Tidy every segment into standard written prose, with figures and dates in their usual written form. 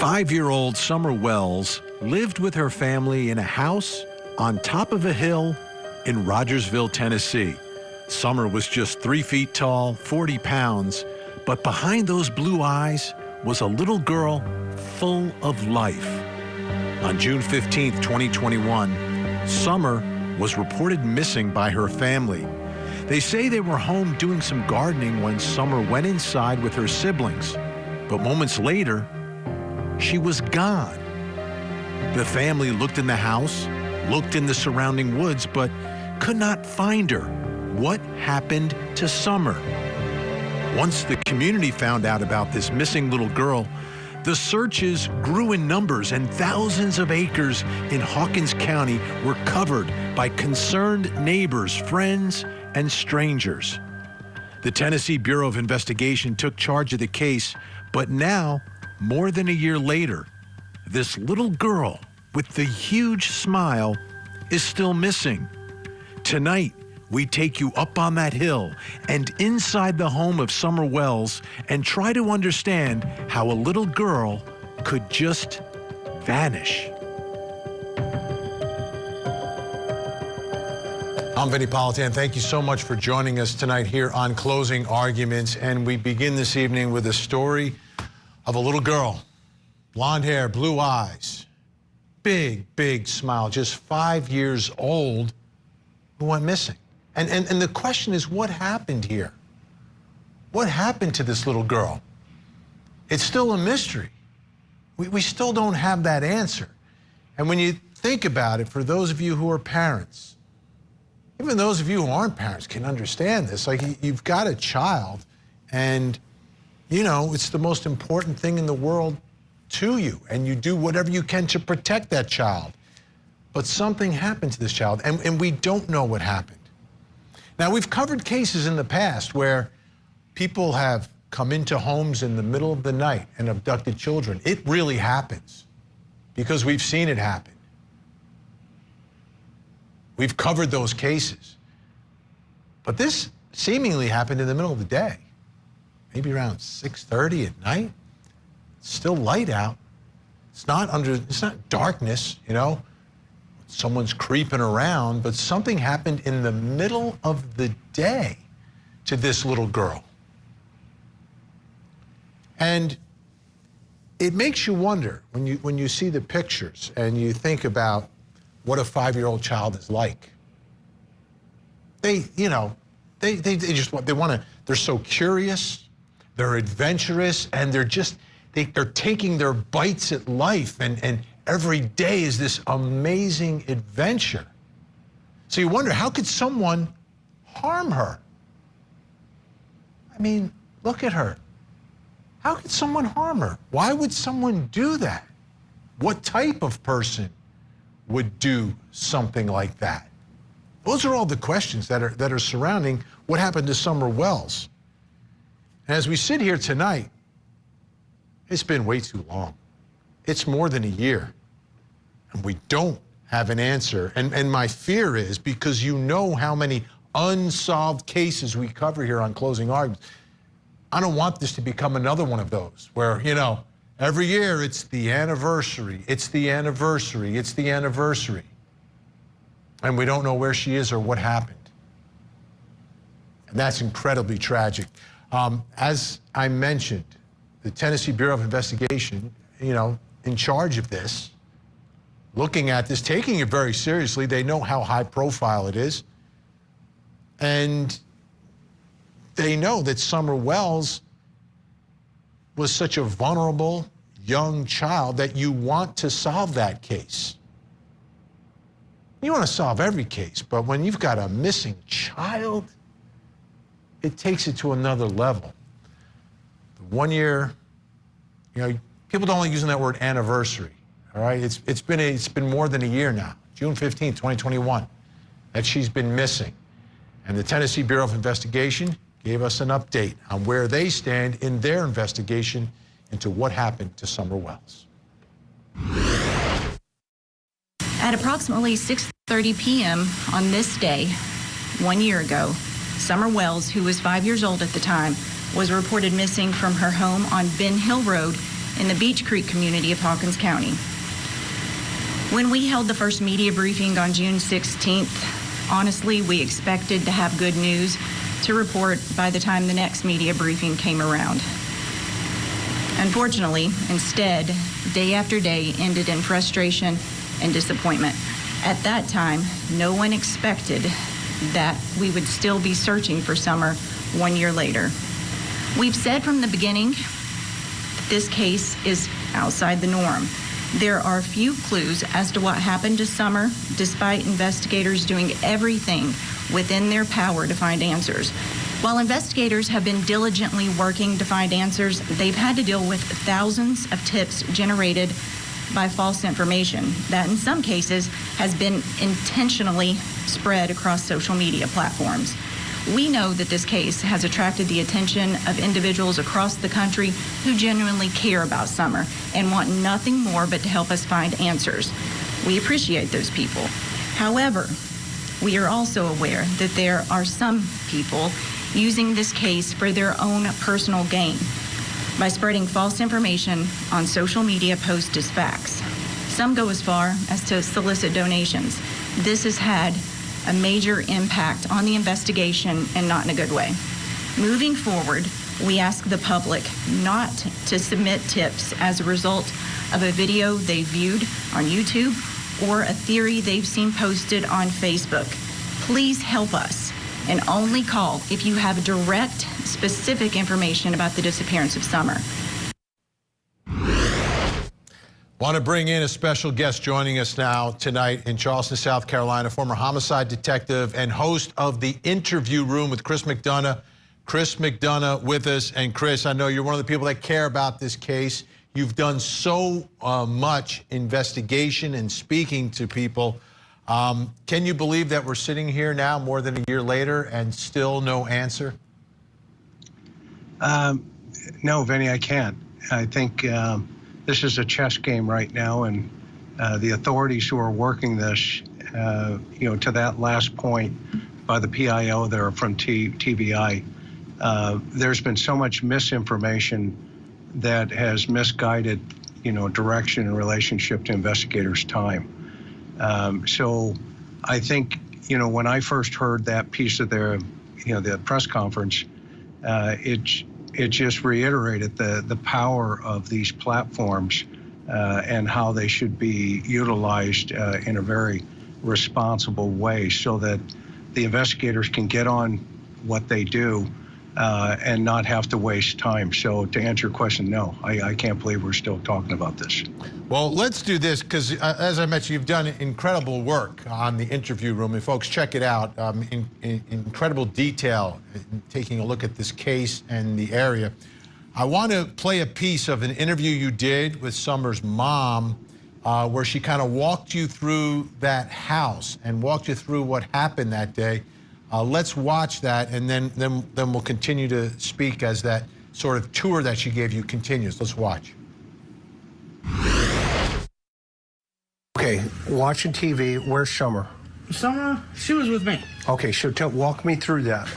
5-year-old Summer Wells lived with her family in a house on top of a hill in Rogersville, Tennessee. Summer was just 3 feet tall, 40 pounds, but behind those blue eyes was a little girl full of life. On June 15, 2021, Summer was reported missing by her family. They say they were home doing some gardening when Summer went inside with her siblings, but moments later, she was gone. The family looked in the house, looked in the surrounding woods, but could not find her. What happened to Summer? Once the community found out about this missing little girl, the searches grew in numbers, and thousands of acres in Hawkins County were covered by concerned neighbors, friends, and strangers. The Tennessee Bureau of Investigation took charge of the case, but now, more than a year later, this little girl with the huge smile is still missing. Tonight, we take you up on that hill and inside the home of Summer Wells and try to understand how a little girl could just vanish. I'm Vinny Politan. Thank you so much for joining us tonight here on Closing Arguments. And we begin this evening with a story of a little girl, blonde hair, blue eyes, big smile, just 5 years old, who went missing. And the question is, what happened here? What happened to this little girl? It's still a mystery. We still don't have that answer. And when you think about it, for those of you who are parents, even those of you who aren't parents can understand this. Like, you've got a child, and you know, it's the most important thing in the world to you, and you do whatever you can to protect that child. But something happened to this child, and we don't know what happened. Now, we've covered cases in the past where people have come into homes in the middle of the night and abducted children. It really happens because we've seen it happen. We've covered those cases. But this seemingly happened in the middle of the day. Maybe around 6:30 at night. It's still light out. It's not darkness, you know. Someone's creeping around, but something happened in the middle of the day to this little girl. And it makes you wonder when you see the pictures and you think about what a 5-year-old child is like. They they're so curious. They're adventurous, and they're taking their bites at life, and every day is this amazing adventure. So you wonder, how could someone harm her? I mean, look at her. How could someone harm her? Why would someone do that? What type of person would do something like that? Those are all the questions that are surrounding what happened to Summer Wells. And as we sit here tonight, it's been way too long. It's more than a year, and we don't have an answer. And my fear is, because you know how many unsolved cases we cover here on Closing Arguments, I don't want this to become another one of those where, you know, every year it's the anniversary, it's the anniversary, it's the anniversary, and we don't know where she is or what happened. And that's incredibly tragic. As I mentioned, the Tennessee Bureau of Investigation, you know, in charge of this, looking at this, taking it very seriously. They know how high profile it is. And they know that Summer Wells was such a vulnerable young child that you want to solve that case. You want to solve every case, but when you've got a missing child, it takes it to another level. 1 year, you know, people don't like using that word anniversary, all right? It's been more than a year now, June 15th, 2021, that she's been missing. And the Tennessee Bureau of Investigation gave us an update on where they stand in their investigation into what happened to Summer Wells. At approximately 6:30 p.m. on this day, 1 year ago, Summer Wells, who was 5 years old at the time, was reported missing from her home on Ben Hill Road in the Beech Creek community of Hawkins County. When we held the first media briefing on June 16th, honestly, we expected to have good news to report by the time the next media briefing came around. Unfortunately, instead, day after day ended in frustration and disappointment. At that time, no one expected that we would still be searching for Summer 1 year later. We've said from the beginning that this case is outside the norm. There are few clues as to what happened to Summer, despite investigators doing everything within their power to find answers. While investigators have been diligently working to find answers, they've had to deal with thousands of tips generated by false information that in some cases has been intentionally spread across social media platforms. We know that this case has attracted the attention of individuals across the country who genuinely care about Summer and want nothing more but to help us find answers. We appreciate those people. However, we are also aware that there are some people using this case for their own personal gain by spreading false information on social media posts as facts. Some go as far as to solicit donations. This has had a major impact on the investigation and not in a good way. Moving forward, we ask the public not to submit tips as a result of a video they viewed on YouTube or a theory they've seen posted on Facebook. Please help us and only call if you have direct, specific information about the disappearance of Summer. Want to bring in a special guest joining us now tonight in Charleston, South Carolina, former homicide detective and host of The Interview Room with Chris McDonough. Chris McDonough with us. And Chris, I know you're one of the people that care about this case. You've done so much investigation and speaking to people. Can you believe that we're sitting here now more than a year later and still no answer? No, Vinny, I can't. I think this is a chess game right now, and the authorities who are working this, to that last point by the PIO there from TBI, there's been so much misinformation that has misguided, direction in relationship to investigators' time. So I think, when I first heard that piece of their, the press conference, it just reiterated the power of these platforms and how they should be utilized in a very responsible way so that the investigators can get on what they do and not have to waste time. So to answer your question, no, I can't believe we're still talking about this. Well, let's do this because, as I mentioned, you've done incredible work on The Interview Room, and folks, check it out. In incredible detail, taking a look at this case and the area. I want to play a piece of an interview you did with Summer's mom, where she kind of walked you through that house and walked you through what happened that day. Let's watch that, and then we'll continue to speak as that sort of tour that she gave you continues. Let's watch. Okay, watching TV, where's Summer? Summer, she was with me. Okay, so walk me through that.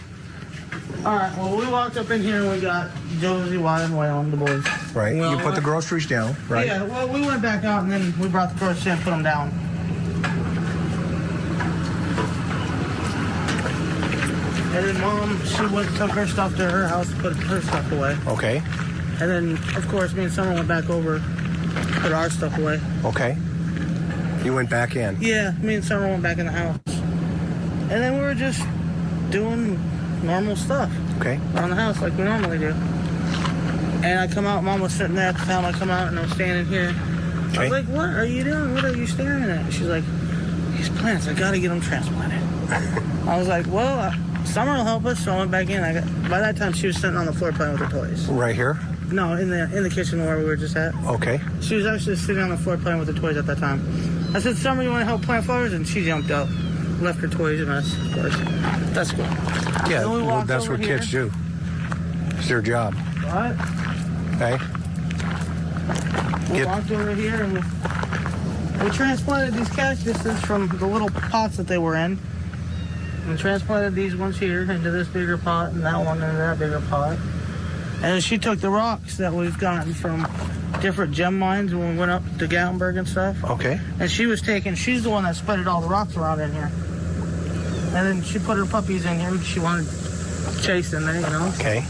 All right, well, we walked up in here and we got Josie, Wyatt, and Waylon, the boys. Right, you put the groceries down, right? Yeah, well, we went back out and then we brought the groceries in and put them down. And then Mom, she went and took her stuff to her house, put her stuff away. Okay. And then, of course, me and Summer went back over, put our stuff away. Okay. You went back in? Yeah, me and Summer went back in the house. And then we were just doing normal stuff. Okay. Around the house like we normally do. And I come out, Mom was sitting there at the time I come out and I'm standing here. Okay. I was like, what are you doing? What are you staring at? She's like, these plants, I gotta get them transplanted. I was like, well, Summer will help us, so I went back in. By that time, she was sitting on the floor playing with her toys. Right here? No, in the kitchen where we were just at. Okay. She was actually sitting on the floor playing with her toys at that time. I said, Summer, you want to help plant flowers? And she jumped up, left her toys a mess, of course. That's cool. Yeah, well, that's what kids do. It's their job. What? Okay. We walked over here and we transplanted these cactuses from the little pots that they were in. And transplanted these ones here into this bigger pot and that one into that bigger pot. And she took the rocks that we've gotten from different gem mines when we went up to Gatlinburg and stuff. Okay. And she's the one that spreaded all the rocks around in here. And then she put her puppies in here. She wanted Chase in there, you know. Okay.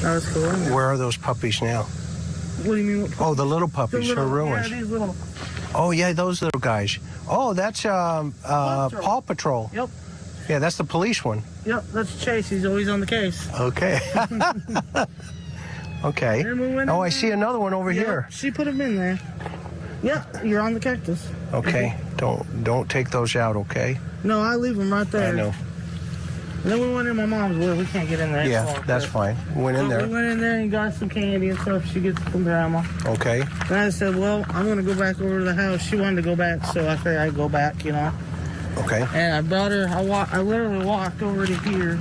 That was cool. Where are those puppies now? What do you mean? What puppies? Oh, the little puppies, her ruins. Yeah, these little. Oh, yeah, those little guys. Oh, that's Paw Patrol. Yep. Yeah, that's the police one. Yep, that's Chase. He's always on the case. Okay. Okay. Oh, I see another one over here. She put him in there. Yep, you're on the cactus. Okay. Don't take those out, okay? No, I leave them right there. I know. And then we went in my mom's where we can't get in there. Yeah, that's fine. We went in We there. went in there and got some candy and stuff she gets from grandma. Okay. And I said, well, I'm going to go back over to the house. She wanted to go back, so I figured I'd go back, you know. Okay. And I brought her, I literally walked over to here.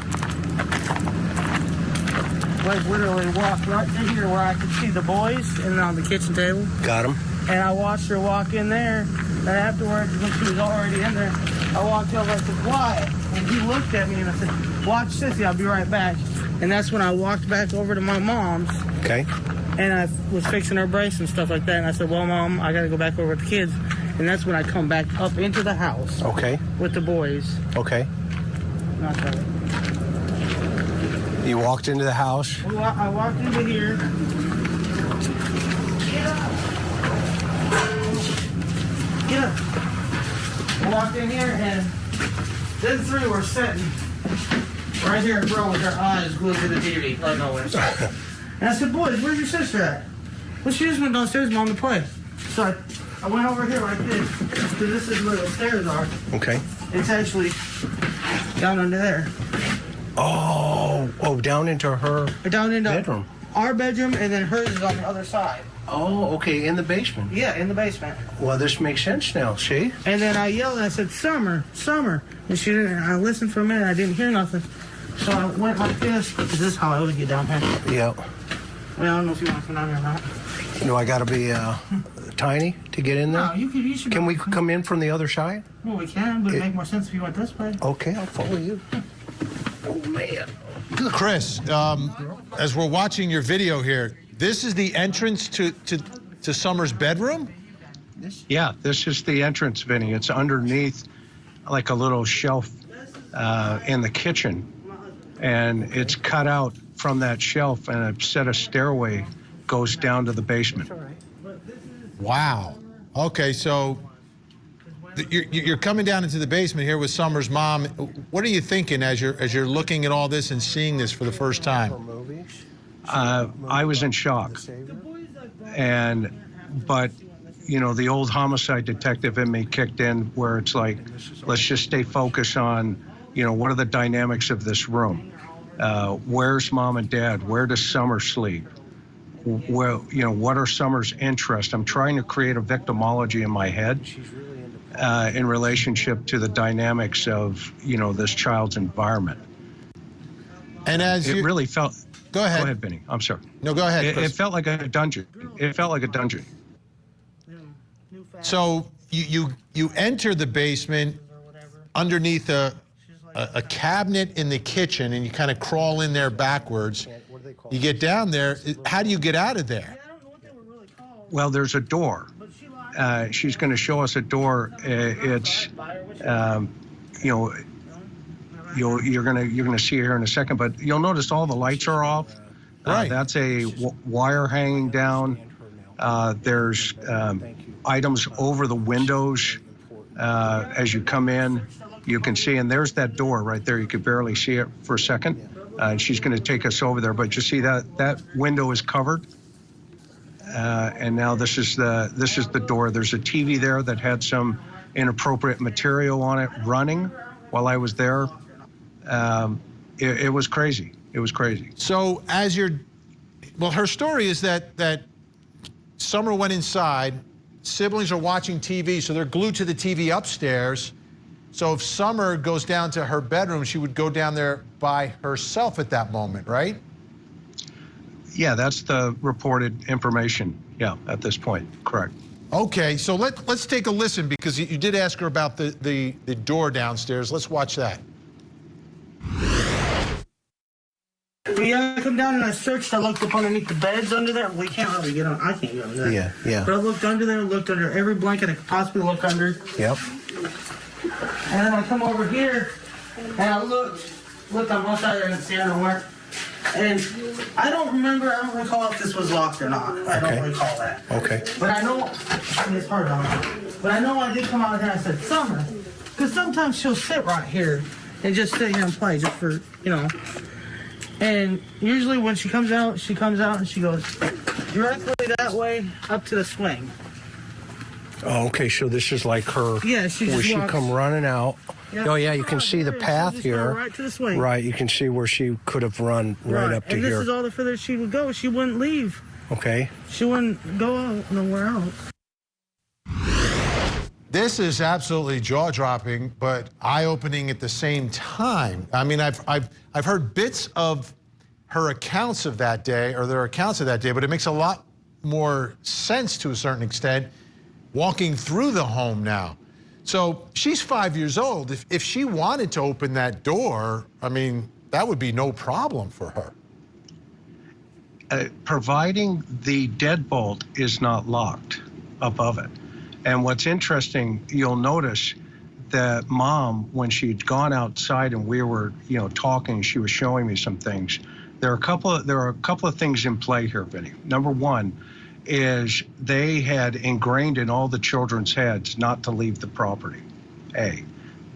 Like literally walked right to here where I could see the boys and on the kitchen table. Got him. And I watched her walk in there. And afterwards, when she was already in there, I walked over and I said, quiet. And he looked at me and I said, watch Sissy, I'll be right back. And that's when I walked back over to my mom's. Okay. And I was fixing her brace and stuff like that. And I said, well, Mom, I got to go back over with the kids. And that's when I come back up into the house. Okay. With the boys. Okay. Not that. You walked into the house. I walked into here. Get up. Get up. I walked in here and them three were sitting right here in front with their eyes glued to the TV. Like always. And I said, boys, where's your sister at? Well, she just went downstairs, Mom, to play. So I went over here like this. Because this is where the stairs are. Okay. It's actually down under there. Oh, down into her Down into bedroom. Our bedroom, and then hers is on the other side. Oh, okay, in the basement. Yeah, in the basement. Well, this makes sense now, see? And then I yelled and I said, Summer, Summer. And she didn't, I listened for a minute, I didn't hear nothing. So I went like this. This is how I always get down here. Yeah. I don't know if you want to come down here or not. Do I got to be tiny to get in there? No, you should. Can we come in from the other side? Well, we can, but it'd make more sense if you went this way. Okay, I'll follow you. Oh, man. Chris, as we're watching your video here, this is the entrance to Summer's bedroom? Yeah, this is the entrance, Vinny. It's underneath like a little shelf in the kitchen. And it's cut out from that shelf, and a set of stairway goes down to the basement. Wow. Okay, so you're coming down into the basement here with Summer's mom. What are you thinking as you're looking at all this and seeing this for the first time? I was in shock. But you know, the old homicide detective in me kicked in, where it's like, let's just stay focused on, you know, what are the dynamics of this room? Where's Mom and Dad? Where does Summer sleep? Well, you know, what are Summer's interests? I'm trying to create a victimology in my head in relationship to the dynamics of, you know, this child's environment. And as it really felt. Go ahead. Go ahead, Benny. I'm sorry. No, go ahead. It felt like a dungeon. It felt like a dungeon. So you enter the basement underneath a cabinet in the kitchen, and you kind of crawl in there backwards. You get down there. How do you get out of there? Well, there's a door. She's going to show us a door. It's, you know, you're gonna see here in a second, but you'll notice all the lights are off. Right. That's a wire hanging down. There's items over the windows as you come in. You can see, and there's that door right there. You could barely see it for a second. And she's going to take us over there, but you see that window is covered. And now this is the door. There's a TV there that had some inappropriate material on it running while I was there. It was crazy. It was crazy. So her story is that Summer went inside. Siblings are watching TV, so they're glued to the TV upstairs. So if Summer goes down to her bedroom, she would go down there by herself at that moment, right? Yeah, that's the reported information. Yeah, at this point, correct. Okay, so let's take a listen, because you did ask her about the door downstairs. Let's watch that. Yeah, Yeah, I come down and I searched. I looked up underneath the beds under there. We can't really get on. I can't get under there. Yeah. But I looked under there, looked under every blanket I could possibly look under. Yep. And then I come over here and I looked on both sides. I didn't see it nowhere. And I don't recall if this was locked or not. I don't recall that. Okay. But I know, it's hard on me. But I know I did come out here and I said, Summer, because sometimes she'll sit right here and just sit here and play just for, And usually when she comes out and she goes directly that way up to the swing. Oh, okay. So this is like her. Yeah, she just where she walks. come running out. Yep. Oh yeah, you can see the path Just here. go right to the swing. Right, you can see where she could have run right up to and here. this is all the further she would go. She wouldn't leave. Okay. She wouldn't go out nowhere else. This is absolutely jaw-dropping, but eye-opening at the same time. I mean, I've heard bits of her accounts of that day, or their accounts of that day, but it makes a lot more sense to a certain extent walking through the home now. So she's 5 years old. If she wanted to open that door, I mean, that would be no problem for her. Providing the deadbolt is not locked above it. And what's interesting, you'll notice that Mom, when she'd gone outside and we were, talking, she was showing me some things. There are a couple of things in play here, Vinny. Number one is they had ingrained in all the children's heads not to leave the property. A.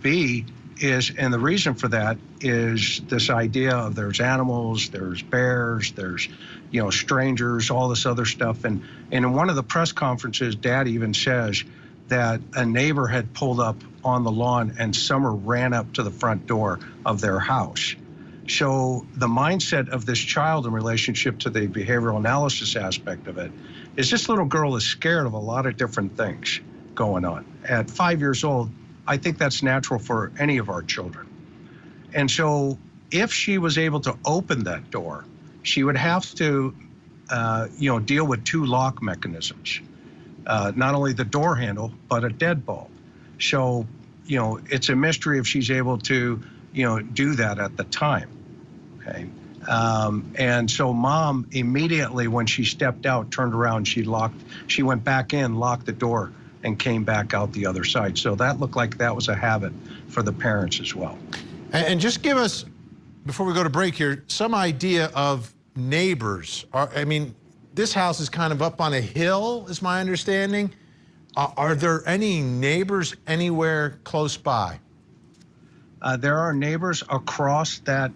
B is, and the reason for that is this idea of there's animals, there's bears, there's, strangers, all this other stuff. And in one of the press conferences, Dad even says that a neighbor had pulled up on the lawn and Summer ran up to the front door of their house. So the mindset of this child in relationship to the behavioral analysis aspect of it is this little girl is scared of a lot of different things going on. At 5 years old, I think that's natural for any of our children. And so if she was able to open that door, she would have to, deal with two lock mechanisms, not only the door handle, but a deadbolt. So, it's a mystery if she's able to, do that at the time. Okay. And so Mom immediately, when she stepped out, turned around, she went back in, locked the door, and came back out the other side. So that looked like that was a habit for the parents as well. And just give us, before we go to break here, some idea of neighbors. I mean, this house is kind of up on a hill, is my understanding. Are there any neighbors anywhere close by? There are neighbors across that,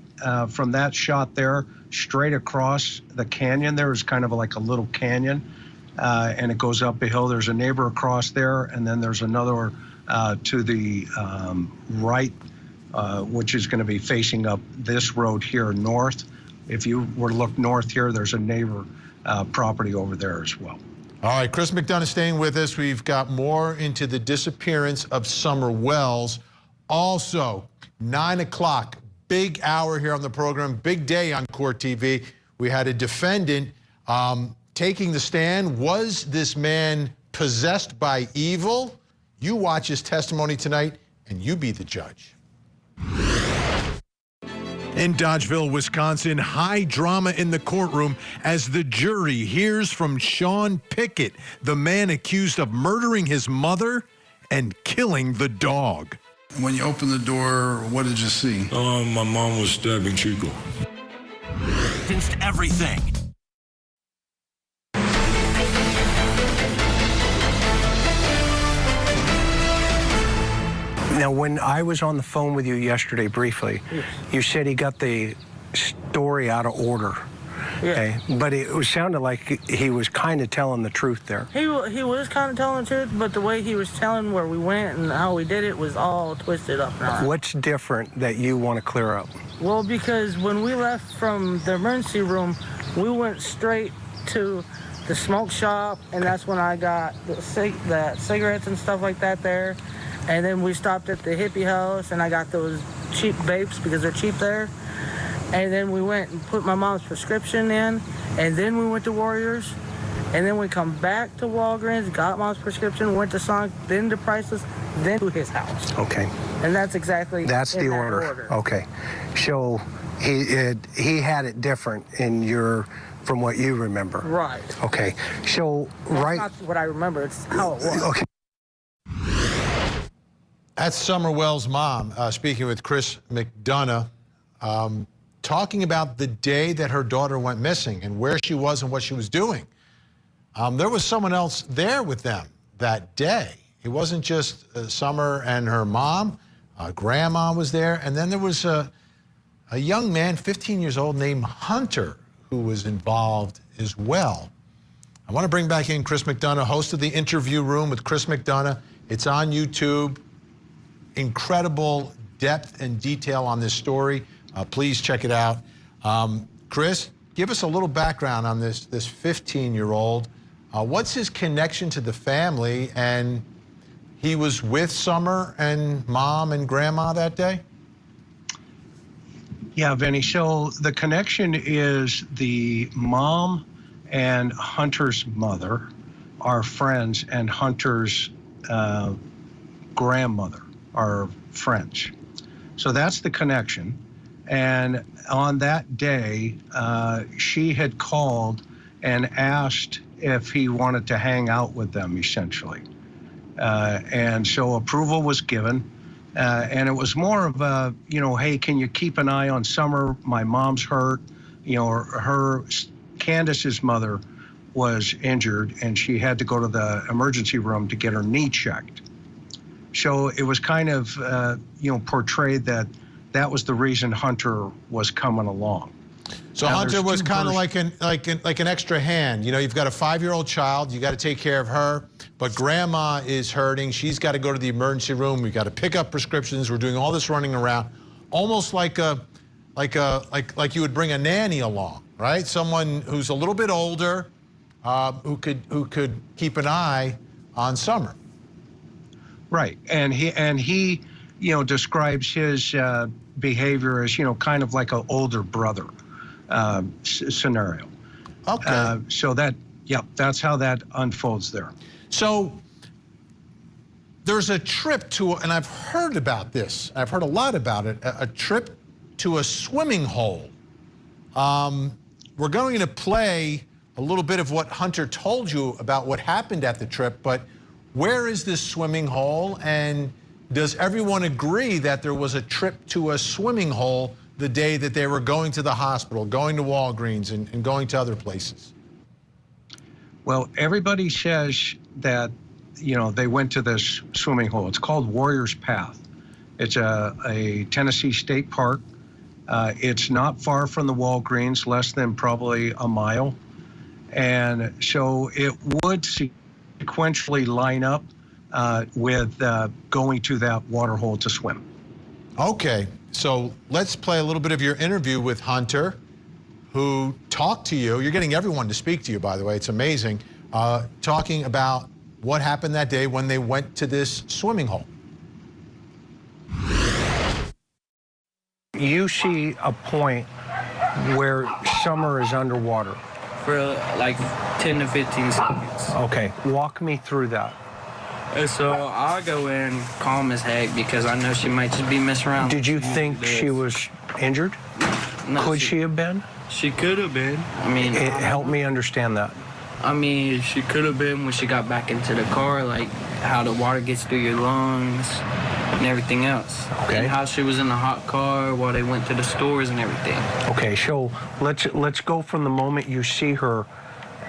from that shot there, straight across the canyon. There is kind of like a little canyon, and it goes up a hill. There's a neighbor across there, and then there's another to the right, which is going to be facing up this road here north. If you were to look north here, there's a neighbor property over there as well. All right, Chris McDonough staying with us. We've got more into the disappearance of Summer Wells. Also, 9 o'clock, big hour here on the program, big day on Court TV. We had a defendant taking the stand. Was this man possessed by evil? You watch his testimony tonight, and you be the judge. In Dodgeville, Wisconsin, high drama in the courtroom as the jury hears from Shawn Pickett, the man accused of murdering his mother and killing the dog. When you opened the door, what did you see? My mom was stabbing Chico. Against everything. Now, when I was on the phone with you yesterday briefly, you said he got the story out of order. Yeah. Okay? But it sounded like he was kind of telling the truth there. He was kind of telling the truth, but the way he was telling where we went and how we did it was all twisted up and around. What's different that you want to clear up? Well, because when we left from the emergency room, we went straight to the smoke shop, and that's when I got the cigarettes and stuff like that there. And then we stopped at the hippie house, and I got those cheap vapes because they're cheap there. And then we went and put my mom's prescription in, and then we went to Warriors. And then we come back to Walgreens, got mom's prescription, went to Sonic, then to Priceless, then to his house. Okay. And that's exactly That's the in that order. Okay. So He had it different from what you remember. Right. Okay. So That's not what I remember. It's how it was. Okay. That's Summer Wells' mom speaking with Chris McDonough, talking about the day that her daughter went missing and where she was and what she was doing. There was someone else there with them that day. It wasn't just Summer and her mom. Grandma was there. And then there was a young man, 15 years old, named Hunter, who was involved as well. I want to bring back in Chris McDonough, host of the Interview Room with Chris McDonough. It's on YouTube. Incredible depth and detail on this story. Please check it out. Chris, give us a little background on this 15-year-old. What's his connection to the family? And he was with Summer and Mom and Grandma that day? Yeah, Vinny. So the connection is the mom and Hunter's mother are friends, and Hunter's grandmother are friends. So that's the connection. And on that day, she had called and asked if he wanted to hang out with them, essentially. And so approval was given. And it was more of a, hey, can you keep an eye on Summer? My mom's hurt. Candace's mother was injured, and she had to go to the emergency room to get her knee checked. So it was kind of, portrayed that was the reason Hunter was coming along. So now, Hunter was kind of like an extra hand. You've got a 5-year-old child. You got to take care of her. But Grandma is hurting. She's got to go to the emergency room. We got to pick up prescriptions. We're doing all this running around, almost like you would bring a nanny along, right? Someone who's a little bit older, who could keep an eye on Summer. Right, and he describes his behavior as kind of like an older brother scenario. Okay. So that's how that unfolds there. So there's a trip to, and I've heard about this, I've heard a lot about it, a trip to a swimming hole. We're going to play a little bit of what Hunter told you about what happened at the trip, but where is this swimming hole, and does everyone agree that there was a trip to a swimming hole the day that they were going to the hospital, going to Walgreens, and going to other places? Well, everybody says that, they went to this swimming hole. It's called Warrior's Path. It's a Tennessee state park. It's not far from the Walgreens, less than probably a mile. And so it would sequentially line up with going to that water hole to swim. Okay, so let's play a little bit of your interview with Hunter, who talked to you. You're getting everyone to speak to you, by the way. It's amazing. Talking about what happened that day when they went to this swimming hole. You see a point where Summer is underwater. For like 10 to 15 seconds. Okay, walk me through that. And so I'll go in calm as heck because I know she might just be messing around. Did you think she was injured? No, Could she have been? She could have been. Help me understand that. She could have been when she got back into the car, like how the water gets through your lungs and everything else. Okay. And how she was in the hot car while they went to the stores and everything. Okay, so let's go from the moment you see her,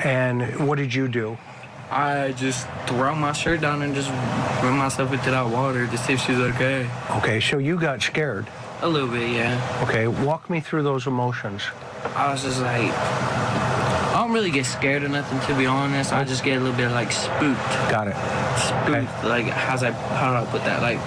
and what did you do? I just throw my shirt down and just run myself into that water to see if she's okay. Okay, so you got scared. A little bit, yeah. Okay, walk me through those emotions. I was just like, I don't really get scared or nothing, to be honest. I just get a little bit like spooked. Got it. Spooked. Okay. Like, how do I put that? Like,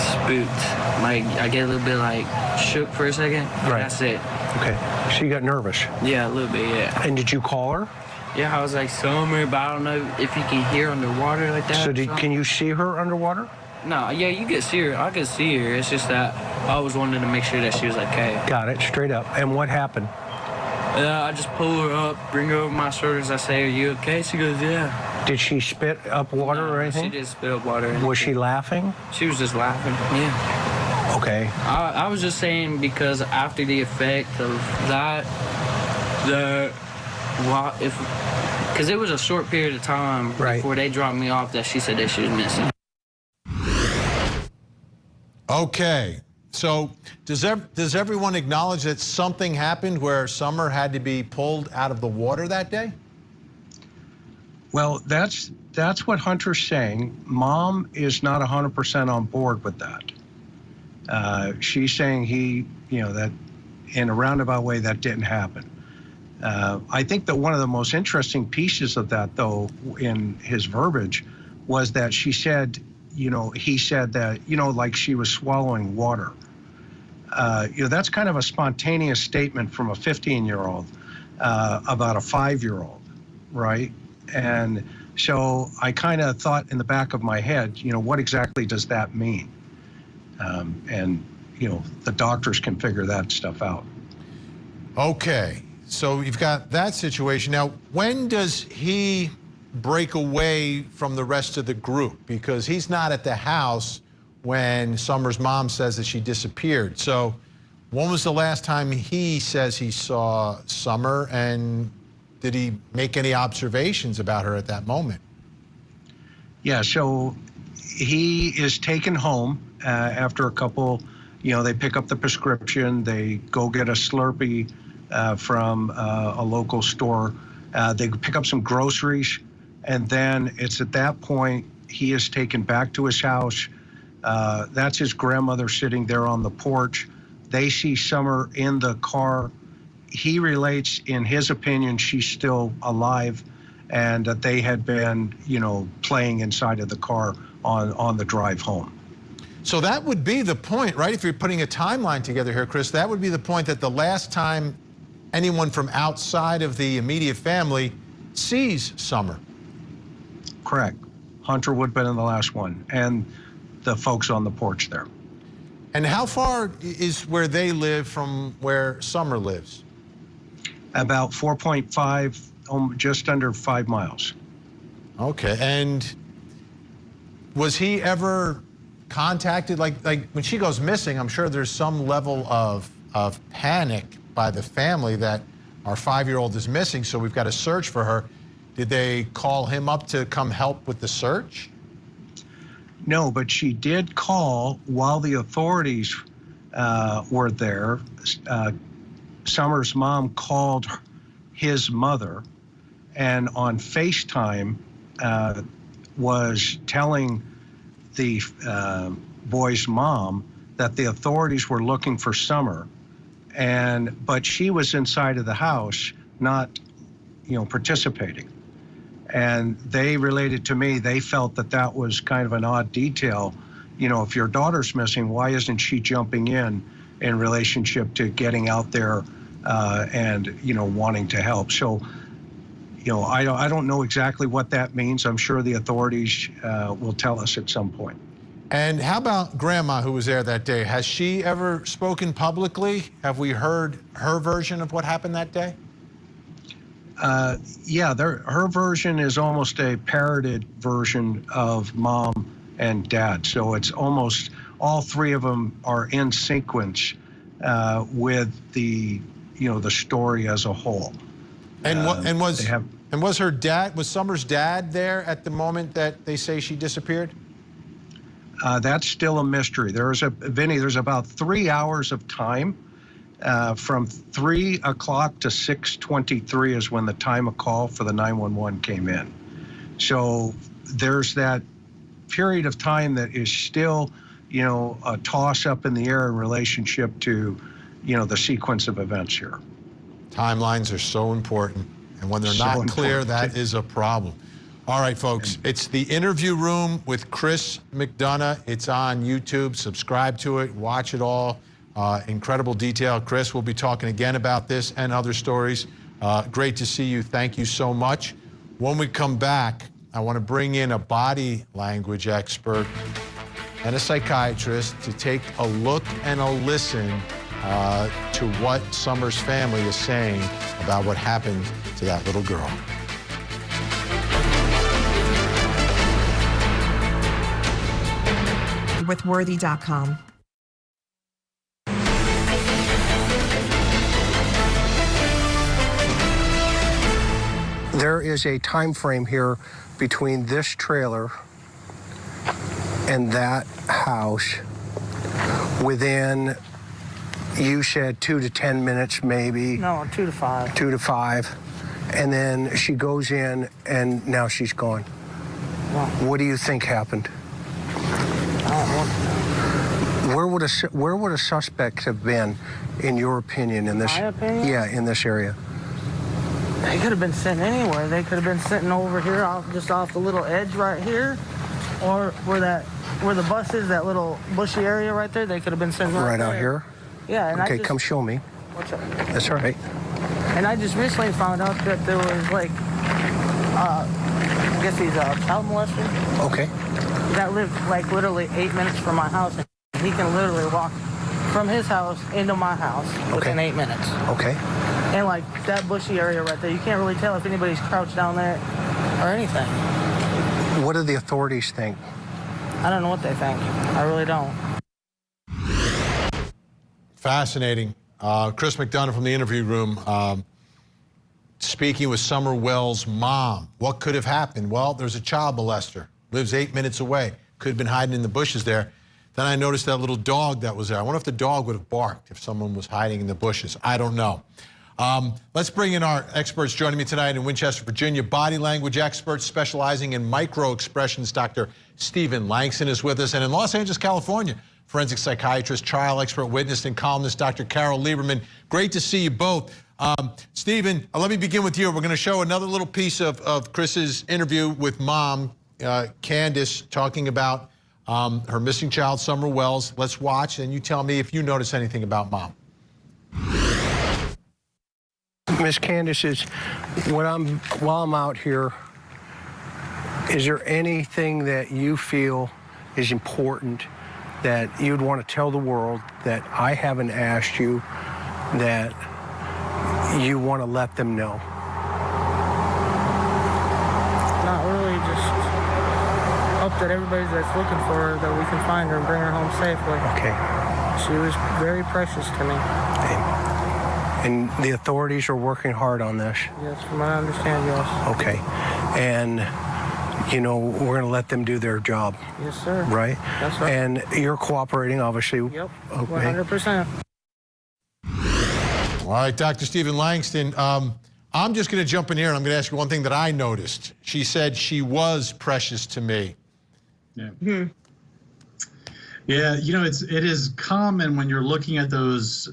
spooked. Like, I get a little bit like shook for a second. Right. That's it. Okay, so you got nervous. Yeah, a little bit, yeah. And did you call her? Yeah, I was like, Summer, but I don't know if you can hear underwater like that. So can you see her underwater? No, yeah, you can see her. I could see her. It's just that I always wanted to make sure that she was okay. Got it, straight up. And what happened? I just pull her up, bring her over my shoulders. I say, are you okay? She goes, yeah. Did she spit up water or anything? She did spit up water. Was she laughing? She was just laughing, yeah. Okay. I was just saying because after the effect of that, because it was a short period of time before they dropped me off that she said that she was missing. Okay, so does everyone acknowledge that something happened where Summer had to be pulled out of the water that day? Well, that's what Hunter's saying. Mom is not 100% on board with that. She's saying that in a roundabout way that didn't happen. I think that one of the most interesting pieces of that, though, in his verbiage, was that he said that, like she was swallowing water. That's kind of a spontaneous statement from a 15-year-old about a 5-year-old, right? And so I kind of thought in the back of my head, what exactly does that mean? And the doctors can figure that stuff out. Okay, so you've got that situation. Now, when does he break away from the rest of the group? Because he's not at the house when Summer's mom says that she disappeared. So when was the last time he says he saw Summer, and did he make any observations about her at that moment? Yeah, so he is taken home after a couple, they pick up the prescription, they go get a Slurpee from a local store, they pick up some groceries, and then it's at that point he is taken back to his house. That's his grandmother sitting there on the porch. They see Summer in the car. He relates, in his opinion, she's still alive, and that they had been, playing inside of the car on the drive home. So that would be the point, right? If you're putting a timeline together here, Chris, that would be the point that the last time anyone from outside of the immediate family sees Summer. Correct. Hunter would have been the last one, and the folks on the porch there. And how far is where they live from where Summer lives? About 4.5, just under 5 miles. Okay, and was he ever contacted? Like when she goes missing, I'm sure there's some level of panic by the family that our 5-year-old is missing, so we've got to search for her. Did they call him up to come help with the search? No, but she did call while the authorities were there. Summer's mom called his mother, and on FaceTime was telling the boy's mom that the authorities were looking for Summer, but she was inside of the house, not, participating. And they related to me, they felt that was kind of an odd detail. If your daughter's missing, why isn't she jumping in relationship to getting out there and, wanting to help? So, I don't know exactly what that means. I'm sure the authorities will tell us at some point. And how about Grandma, who was there that day? Has she ever spoken publicly? Have we heard her version of what happened that day? Yeah, her version is almost a parroted version of Mom and Dad. So it's almost all three of them are in sequence with the story as a whole. And was Summer's dad there at the moment that they say she disappeared? That's still a mystery. There's about 3 hours of time. From 3 o'clock to 6:23 is when the time of call for the 911 came in. So there's that period of time that is still, a toss up in the air in relationship to, the sequence of events here. Timelines are so important, and when they're not clear, that is a problem. All right, folks, it's The Interview Room with Chris McDonough. It's on YouTube. Subscribe to it. Watch it all. Incredible detail. Chris, we'll be talking again about this and other stories. Great to see you. Thank you so much. When we come back, I want to bring in a body language expert and a psychiatrist to take a look and a listen to what Summer's family is saying about what happened to that little girl. With Worthy.com. is a time frame here between this trailer and that house within, you said 2 to 10 minutes maybe. No, 2 to 5. 2 to 5. And then she goes in and now she's gone. Wow. What do you think happened? Where would a suspect have been, in your opinion, in this? My opinion? Yeah, in this area. They could have been sitting anywhere. They could have been sitting over here, just off the little edge right here, or where the bus is, that little bushy area right there. They could have been sitting right out there. here. Yeah. And Okay, come show me. What's up? That's all right. And I just recently found out that there was like, I guess he's a child molester. Okay. That lived like literally 8 minutes from my house. And he can literally walk from his house into my house within 8 minutes. Okay. And like that bushy area right there, you can't really tell if anybody's crouched down there or anything. What do the authorities think? I don't know what they think. I really don't. Fascinating. Chris McDonough from the interview room speaking with Summer Wells' mom. What could have happened? Well, there's a child molester, lives 8 minutes away, could have been hiding in the bushes there. Then I noticed that little dog that was there. I wonder if the dog would have barked if someone was hiding in the bushes. I don't know. Let's bring in our experts joining me tonight in Winchester, Virginia. Body language expert specializing in micro expressions, Dr. Stephen Langston is with us. And in Los Angeles, California, forensic psychiatrist, trial expert, witness, and columnist, Dr. Carol Lieberman. Great to see you both. Stephen, let me begin with you. We're going to show another little piece of Chris's interview with mom, Candace, talking about her missing child, Summer Wells. Let's watch, and you tell me if you notice anything about mom. Miss Candace, while I'm out here, is there anything that you feel is important that you'd want to tell the world that I haven't asked you, that you want to let them know? Not really, just hope that everybody that's looking for her, that we can find her and bring her home safely. Okay. She was very precious to me. Okay. And the authorities are working hard on this? Yes, from what I understand, yes. Okay. And, you know, we're going to let them do their job. Yes, sir. Right? That's right. And you're cooperating, obviously. Yep, okay. 100%. All right, Dr. Stephen Langston, I'm just going to jump in here and I'm going to ask you one thing that I noticed. She said she was precious to me. Yeah. Mm-hmm. Yeah, you know, it is common when you're looking at those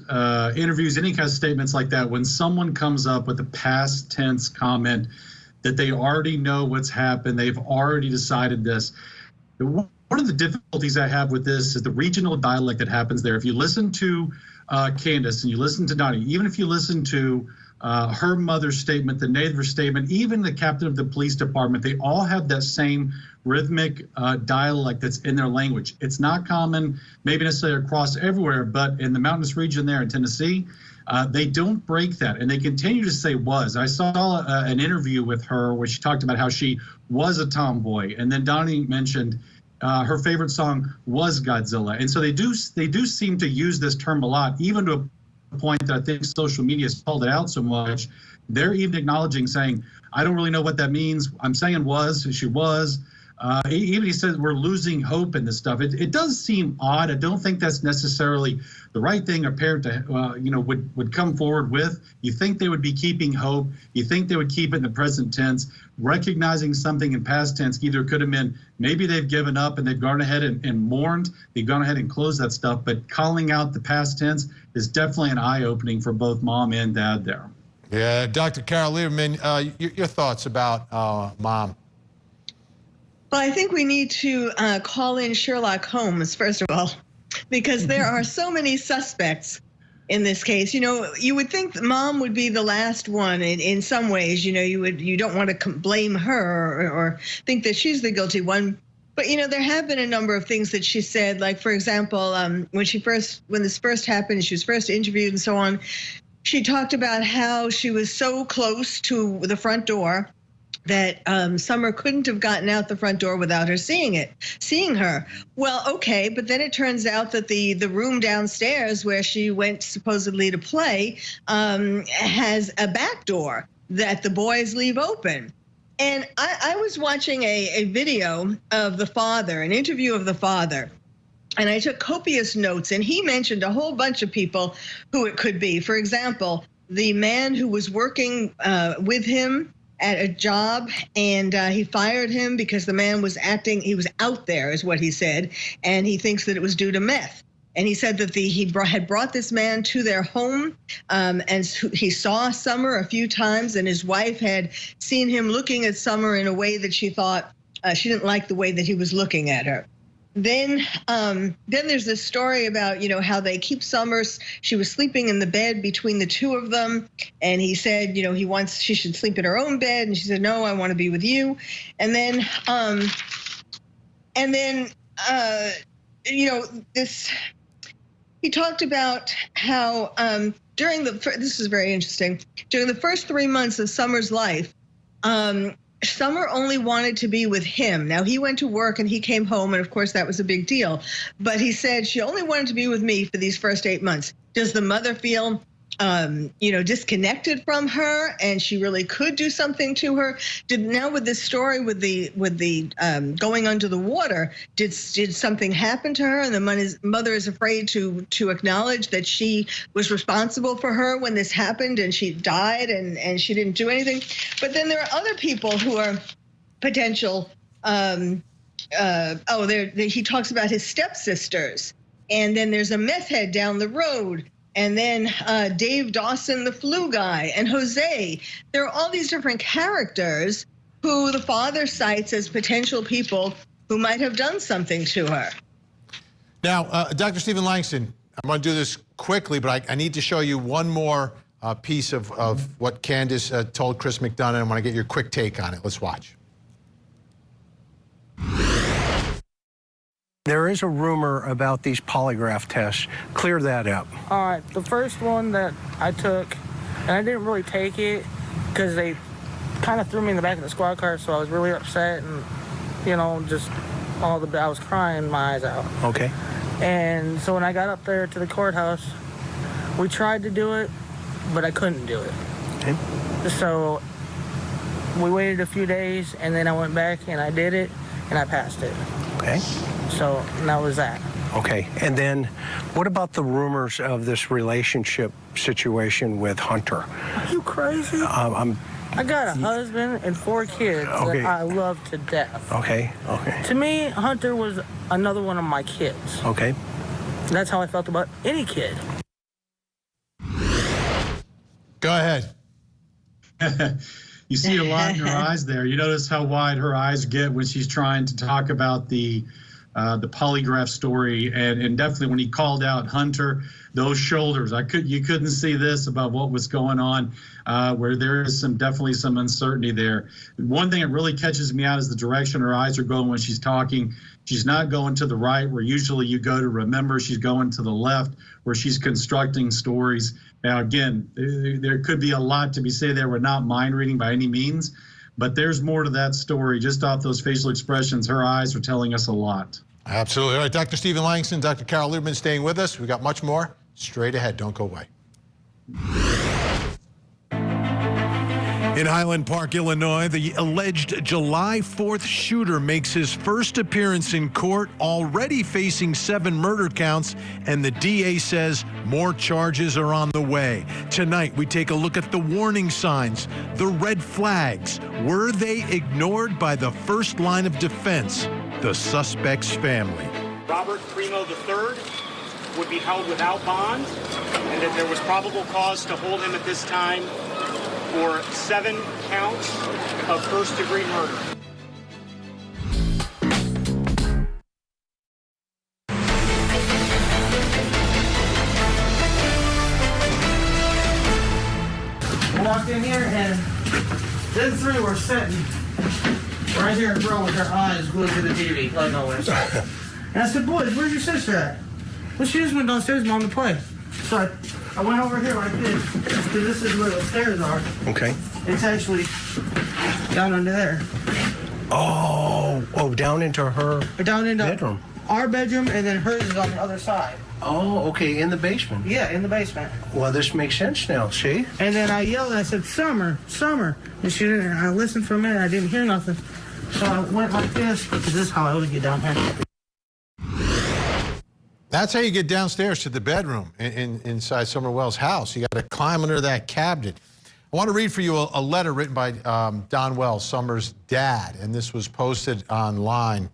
interviews, any kind of statements like that, when someone comes up with a past tense comment that they already know what's happened, they've already decided this. One of the difficulties I have with this is the regional dialect that happens there. If you listen to Candace and you listen to Donnie, even if you listen to her mother's statement, the neighbor's statement, even the captain of the police department, they all have that same rhythmic dialect that's in their language. It's not common, maybe necessarily across everywhere, but in the mountainous region there in Tennessee, they don't break that, and they continue to say was. I saw an interview with her where she talked about how she was a tomboy, and then Donnie mentioned her favorite song was Godzilla, and so they do seem to use this term a lot, even to a point that I think social media has called it out so much. They're even acknowledging, saying, I don't really know what that means. I'm saying was, she was. Even he said we're losing hope in this stuff. It does seem odd. I don't think that's necessarily the right thing a parent to, would come forward with. You think they would be keeping hope. You think they would keep it in the present tense, recognizing something in past tense. Either could have been maybe they've given up and they've gone ahead and mourned. They've gone ahead and closed that stuff. But calling out the past tense is definitely an eye-opening for both mom and dad there. Yeah, Dr. Carol Lieberman, your thoughts about mom? Well, I think we need to call in Sherlock Holmes, first of all, because there are so many suspects in this case. You know, you would think that mom would be the last one in some ways. You know, you don't want to blame her or think that she's the guilty one. But, you know, there have been a number of things that she said, like, for example, when this first happened, she was first interviewed and so on, she talked about how she was so close to the front door that Summer couldn't have gotten out the front door without her seeing her. Well, okay, but then it turns out that the room downstairs where she went supposedly to play has a back door that the boys leave open. And I was watching a video of the father, an interview of the father, and I took copious notes, and he mentioned a whole bunch of people who it could be. For example, the man who was working with him at a job, and he fired him because the man was he was out there, is what he said, and he thinks that it was due to meth. And he said that he had brought this man to their home, and he saw Summer a few times, and his wife had seen him looking at Summer in a way that she thought she didn't like the way that he was looking at her. Then there's this story about, how they keep Summer. She was sleeping in the bed between the two of them, and he said, she should sleep in her own bed, and she said, no, I want to be with you. And then, he talked about how this is very interesting, during the first 3 months of Summer's life, Summer only wanted to be with him. Now, he went to work and he came home, and of course that was a big deal. But he said she only wanted to be with me for these first 8 months. Does the mother feel, disconnected from her, and she really could do something to her? Now with this story with the going under the water, did something happen to her, and the mother is afraid to acknowledge that she was responsible for her when this happened, and she died, and she didn't do anything? But then there are other people who are potential. He talks about his stepsisters, and then there's a meth head down the road. And then Dave Dawson, the flu guy, and Jose. There are all these different characters who the father cites as potential people who might have done something to her. Now, Dr. Stephen Langston, I'm going to do this quickly, but I need to show you one more piece of what Candace told Chris McDonough. I want to get your quick take on it. Let's watch. There is a rumor about these polygraph tests. Clear that up. All right, the first one that I took, and I didn't really take it because they kind of threw me in the back of the squad car, so I was really upset, and I was crying my eyes out. Okay. And so when I got up there to the courthouse, we tried to do it, but I couldn't do it. Okay. So we waited a few days, and then I went back and I did it, and I passed it. Okay. So that was that. Okay, and then what about the rumors of this relationship situation with Hunter? Are you crazy? I got a husband and 4 kids that I love to death. Okay. To me, Hunter was another one of my kids. Okay. That's how I felt about any kid. Go ahead. You see a lot in her eyes there. You notice how wide her eyes get when she's trying to talk about the polygraph story, and definitely when he called out Hunter, those shoulders, you couldn't see this about what was going on, where there is definitely some uncertainty there. One thing that really catches me out is the direction her eyes are going when she's talking. She's not going to the right where usually you go to remember. She's going to the left where she's constructing stories. Now, again, there could be a lot to be said there. We're not mind reading by any means, but there's more to that story. Just off those facial expressions, her eyes are telling us a lot. Absolutely. All right, Dr. Stephen Langston, Dr. Carol Lieberman staying with us. We got much more straight ahead. Don't go away. In Highland Park, Illinois, the alleged July 4th shooter makes his first appearance in court, already facing 7 murder counts, and the DA says more charges are on the way. Tonight, we take a look at the warning signs, the red flags. Were they ignored by the first line of defense, the suspect's family? Robert Primo III would be held without bond, and that there was probable cause to hold him at this time for 7 counts of first-degree murder. I walked in here and them 3 were sitting right here in front with their eyes glued to the TV, like always. And I said, boys, where's your sister at? Well, she just went downstairs, Mom, to play. So I went over here like this, because this is where the stairs are. Okay. It's actually down under there. Oh, down into her bedroom. our bedroom, and then hers is on the other side. Oh, okay, in the basement. Yeah, in the basement. Well, this makes sense now, see? And then I yelled and I said, Summer, Summer. And she didn't, I listened for a minute, I didn't hear nothing. So I went like this, because this is how I would get down here. That's how you get downstairs to the bedroom inside Summer Wells' house. You got to climb under that cabinet. I want to read for you a letter written by Don Wells, Summer's dad, and this was posted online.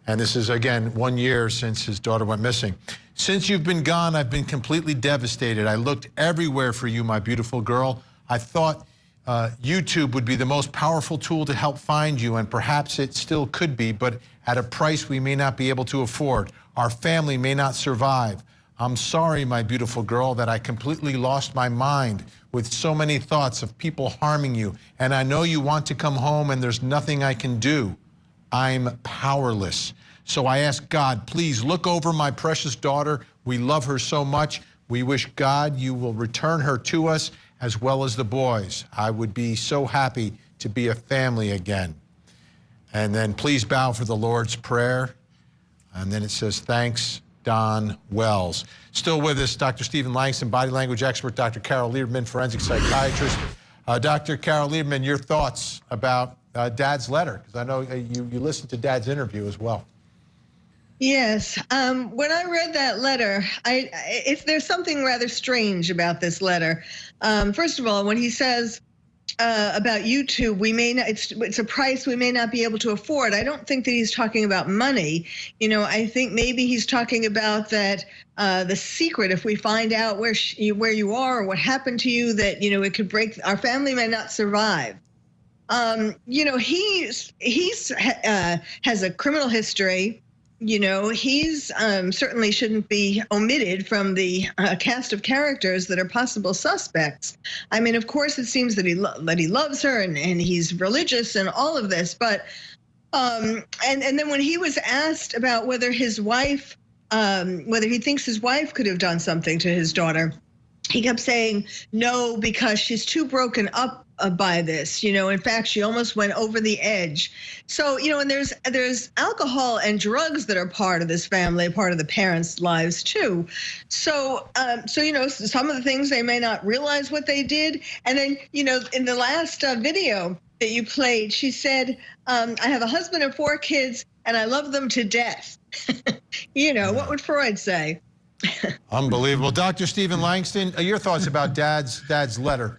And this is, again, 1 year since his daughter went missing. Since you've been gone, I've been completely devastated. I looked everywhere for you, my beautiful girl. I thought YouTube would be the most powerful tool to help find you, and perhaps it still could be, but at a price we may not be able to afford. Our family may not survive. I'm sorry, my beautiful girl, that I completely lost my mind with so many thoughts of people harming you, and I know you want to come home and there's nothing I can do. I'm powerless. So I ask God, please look over my precious daughter. We love her so much. We wish God you will return her to us as well as the boys. I would be so happy to be a family again. And then please bow for the Lord's Prayer. And then it says, thanks, Don Wells. Still with us, Dr. Stephen Langston, body language expert, Dr. Carol Lieberman, forensic psychiatrist. Dr. Carol Lieberman, your thoughts about Dad's letter, because I know you listened to Dad's interview as well. Yes. When I read that letter, there's something rather strange about this letter. First of all, when he says about YouTube, we may not, it's a price we may not be able to afford. I don't think that he's talking about money. You know, I think maybe he's talking about that the secret. If we find out where you are or what happened to you, that it could break. Our family may not survive. He has a criminal history. He's certainly shouldn't be omitted from the cast of characters that are possible suspects. I mean, of course, it seems that he loves her and he's religious and all of this. But and then when he was asked about whether his wife, whether he thinks his wife could have done something to his daughter, he kept saying no, because she's too broken up by this. In fact, she almost went over the edge. So, and there's alcohol and drugs that are part of this family, part of the parents' lives too. So, some of the things they may not realize what they did. And then, in the last video that you played, she said, I have a husband and 4 kids and I love them to death. What would Freud say? Unbelievable. Dr. Stephen Langston, your thoughts about Dad's letter?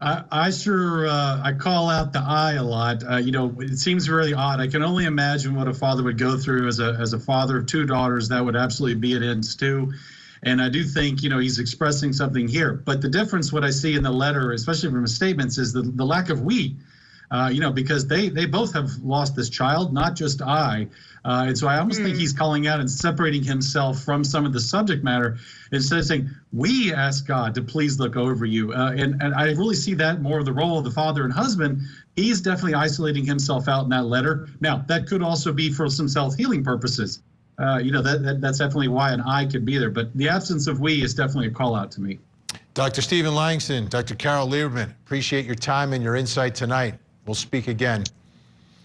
I call out the I a lot. It seems really odd. I can only imagine what a father would go through as a father of 2 daughters. That would absolutely be at ends too. And I do think, he's expressing something here. But the difference, what I see in the letter, especially from his statements, is the lack of we. Because they both have lost this child, not just I. And so I almost think he's calling out and separating himself from some of the subject matter instead of saying, we ask God to please look over you. And I really see that more of the role of the father and husband. He's definitely isolating himself out in that letter. Now, that could also be for some self-healing purposes. That's definitely why an I could be there. But the absence of we is definitely a call out to me. Dr. Stephen Langston, Dr. Carol Lieberman, appreciate your time and your insight tonight. We'll speak again.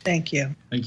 Thank you. Thank you.